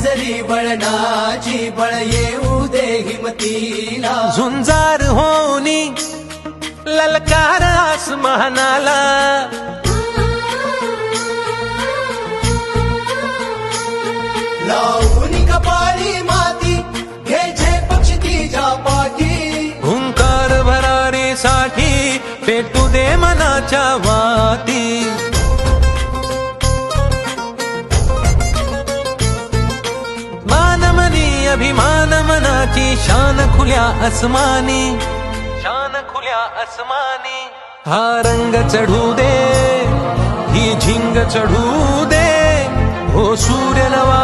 नजरी बळणाची बळ येऊ दे हिमतीला झुंजार होनी ललकार आसमानाला लावून कपाळी माती घ्यायचे पक्ष तिच्या पाठी हुंकार भरारीसाठी पेटू दे मनाच्या वाती मानमनी अभिमान मनाची शान खुल्या आसमानी शान खुल्या आसमानी हा रंग चढू दे ही झिंग चढू दे हो सूर्य नवा